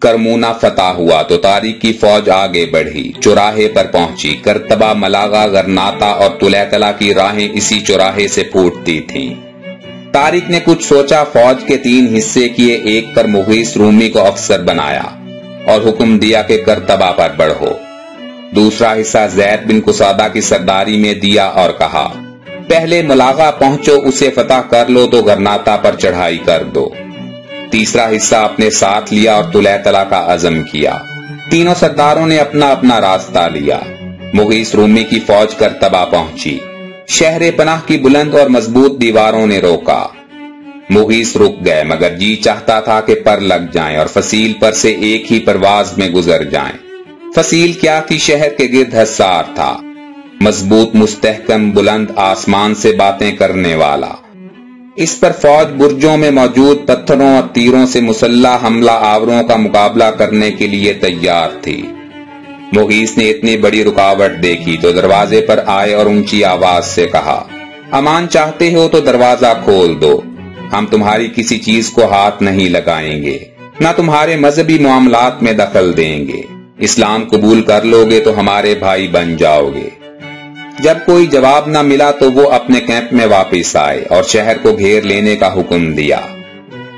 کرمونا فتح ہوا تو طارق کی فوج آگے بڑھی، چوراہے پر پہنچی۔ کرتبہ، ملاغہ، غرناطہ اور طلیطلہ کی راہیں اسی چوراہے سے پھوٹتی تھیں۔ طارق نے کچھ سوچا، فوج کے 3 حصے کیے، ایک پر مغیث رومی کو افسر بنایا اور حکم دیا کہ کرتبہ پر بڑھو۔ دوسرا حصہ زید بن قصادہ کی سرداری میں دیا اور کہا پہلے ملاغہ پہنچو، اسے فتح کر لو تو غرناطہ پر چڑھائی کر دو۔ تیسرا حصہ اپنے ساتھ لیا اور طلیطلہ کا عزم کیا۔ تینوں سرداروں نے اپنا اپنا راستہ لیا۔ مغیث رومی کی فوج کرتبہ پہنچی۔ شہر پناہ کی بلند اور مضبوط دیواروں نے روکا۔ مغیث رک گئے، مگر جی چاہتا تھا کہ پر لگ جائیں اور فصیل پر سے ایک ہی پرواز میں گزر جائیں۔ فصیل کیا تھی؟ شہر کے گرد حصار تھا، مضبوط، مستحکم، بلند، آسمان سے باتیں کرنے والا۔ اس پر فوج برجوں میں موجود پتھروں اور تیروں سے مسلح حملہ آوروں کا مقابلہ کرنے کے لیے تیار تھی۔ مغیث نے اتنی بڑی رکاوٹ دیکھی تو دروازے پر آئے اور اونچی آواز سے کہا امان چاہتے ہو تو دروازہ کھول دو، ہم تمہاری کسی چیز کو ہاتھ نہیں لگائیں گے، نہ تمہارے مذہبی معاملات میں دخل دیں گے، اسلام قبول کر لو گے تو ہمارے بھائی بن جاؤ گے۔ جب کوئی جواب نہ ملا تو وہ اپنے کیمپ میں واپس آئے اور شہر کو گھیر لینے کا حکم دیا۔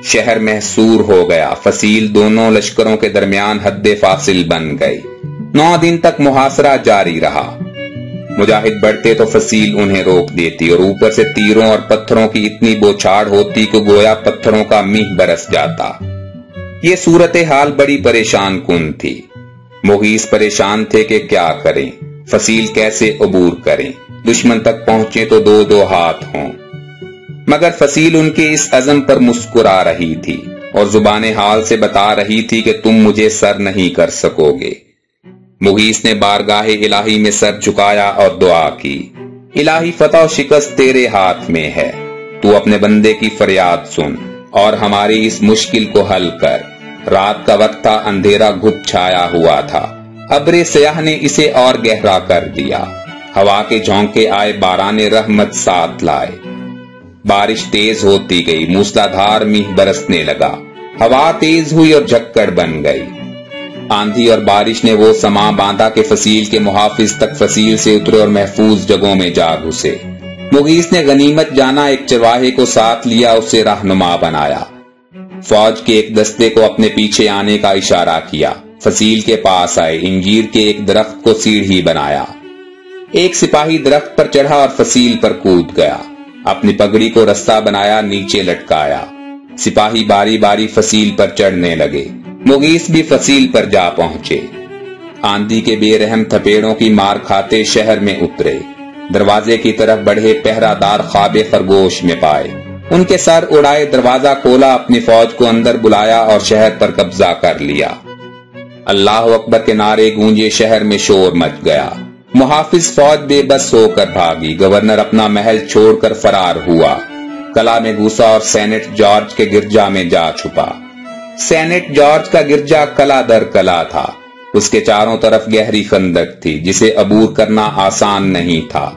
شہر محصور ہو گیا، فصیل دونوں لشکروں کے درمیان حد فاصل بن گئی۔ 9 دن تک محاصرہ جاری رہا۔ مجاہد بڑھتے تو فصیل انہیں روک دیتی اور اوپر سے تیروں اور پتھروں کی اتنی بوچھاڑ ہوتی کہ گویا پتھروں کا میہ برس جاتا۔ یہ صورتحال بڑی پریشان کن تھی۔ مغیث پریشان تھے کہ کیا کریں، فصیل کیسے عبور کریں، دشمن تک پہنچے تو 2 ہاتھ ہوں۔ مگر فصیل ان کے اس عزم پر مسکرا رہی تھی اور زبان حال سے بتا رہی تھی کہ تم مجھے سر نہیں کر سکو گے۔ مغیث نے بارگاہ الہی میں سر جھکایا اور دعا کی، الہی فتح و شکست تیرے ہاتھ میں ہے، تو اپنے بندے کی فریاد سن اور ہماری اس مشکل کو حل کر۔ رات کا وقت تھا، اندھیرا گھٹ چھایا ہوا تھا، ابر سیاہ نے اسے اور گہرا کر دیا۔ ہوا کے جھونکے آئے، باران رحمت ساتھ لائے۔ بارش تیز ہوتی گئی، موسلا دھار میہ برسنے لگا، ہوا تیز ہوئی اور جھکڑ بن گئی۔ آندھی اور بارش نے وہ سما باندھا کہ فصیل کے محافظ تک فصیل سے اترے اور محفوظ جگہوں میں جا گھسے۔ مغیث نے غنیمت جانا ایک چرواہے کو ساتھ لیا، اسے رہنما بنایا۔ فوج کے ایک دستے کو اپنے پیچھے آنے کا اشارہ کیا۔ فصیل کے پاس آئے، انجیر کے ایک درخت کو سیڑھی بنایا۔ ایک سپاہی درخت پر چڑھا اور فصیل پر کود گیا، اپنی پگڑی کو رستہ بنایا، نیچے لٹکایا۔ سپاہی باری باری فصیل پر چڑھنے لگے، مغیث بھی فصیل پر جا پہنچے۔ آندھی کے بے رحم تھپیڑوں کی مار کھاتے شہر میں اترے، دروازے کی طرف بڑھے، پہرہ دار خواب خرگوش میں پائے، ان کے سر اڑائے، دروازہ کھولا، اپنی فوج کو اندر بلایا اور شہر پر قبضہ کر لیا۔ اللہ اکبر کے نعرے گونجے، شہر میں شور مچ گیا۔ محافظ فوج بے بس ہو کر بھاگی، گورنر اپنا محل چھوڑ کر فرار ہوا، قلعہ میں گھسا اور سینٹ جارج کے گرجا میں جا چھپا۔ سینٹ جارج کا گرجا قلعہ در قلعہ تھا، اس کے چاروں طرف گہری خندق تھی جسے عبور کرنا آسان نہیں تھا۔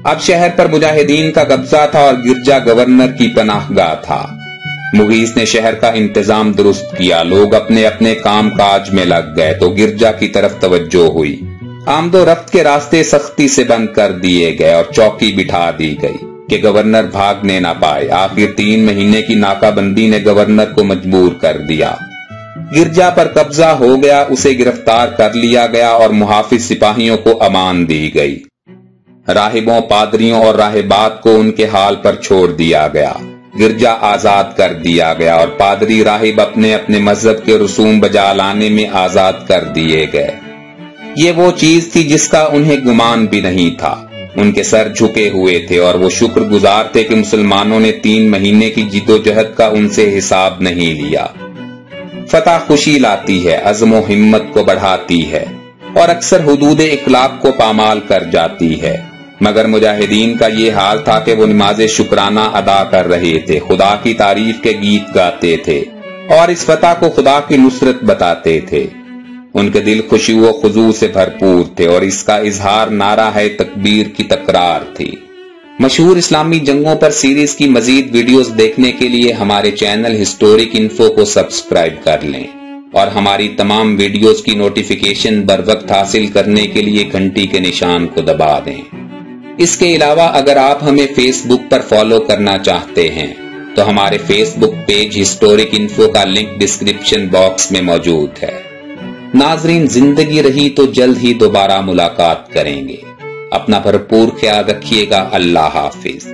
اب شہر پر مجاہدین کا قبضہ تھا اور گرجا گورنر کی پناہ گاہ تھا۔ مغیث نے شہر کا انتظام درست کیا، لوگ اپنے اپنے کام کاج میں لگ گئے تو گرجا کی طرف توجہ ہوئی۔ آمد و رفت کے راستے سختی سے بند کر دیے گئے اور چوکی بٹھا دی گئی کہ گورنر بھاگنے نہ پائے۔ آخر 3 مہینے کی ناکہ بندی نے گورنر کو مجبور کر دیا۔ گرجا پر قبضہ ہو گیا، اسے گرفتار کر لیا گیا اور محافظ سپاہیوں کو امان دی گئی۔ راہبوں، پادریوں اور راہبات کو ان کے حال پر چھوڑ دیا گیا۔ گرجا آزاد کر دیا گیا اور پادری راہب اپنے اپنے مذہب کے رسوم بجا لانے میں آزاد کر دیے گئے۔ یہ وہ چیز تھی جس کا انہیں گمان بھی نہیں تھا۔ ان کے سر جھکے ہوئے تھے اور وہ شکر گزار تھے کہ مسلمانوں نے 3 مہینے کی جد و جہد کا ان سے حساب نہیں لیا۔ فتح خوشی لاتی ہے، عزم و ہمت کو بڑھاتی ہے اور اکثر حدود اخلاق کو پامال کر جاتی ہے، مگر مجاہدین کا یہ حال تھا کہ وہ نماز شکرانہ ادا کر رہے تھے، خدا کی تعریف کے گیت گاتے تھے اور اس فتح کو خدا کی نصرت بتاتے تھے۔ ان کے دل خشوع و خضوع سے بھرپور تھے اور اس کا اظہار نعرہ ہے تکبیر کی تکرار تھی۔ مشہور اسلامی جنگوں پر سیریز کی مزید ویڈیوز دیکھنے کے لیے ہمارے چینل ہسٹورک انفو کو سبسکرائب کر لیں۔ اور ہماری تمام ویڈیوز کی نوٹیفیکیشن بر وقت حاصل کرنے کے لیے گھنٹی کے نشان کو دبا دیں۔ اس کے علاوہ اگر آپ ہمیں فیس بک پر فالو کرنا چاہتے ہیں تو ہمارے فیس بک پیج ہسٹورک انفو کا لنک ڈسکرپشن باکس میں موجود ہے۔ ناظرین، زندگی رہی تو جلد ہی دوبارہ ملاقات کریں گے۔ اپنا بھرپور خیال رکھیے گا۔ اللہ حافظ۔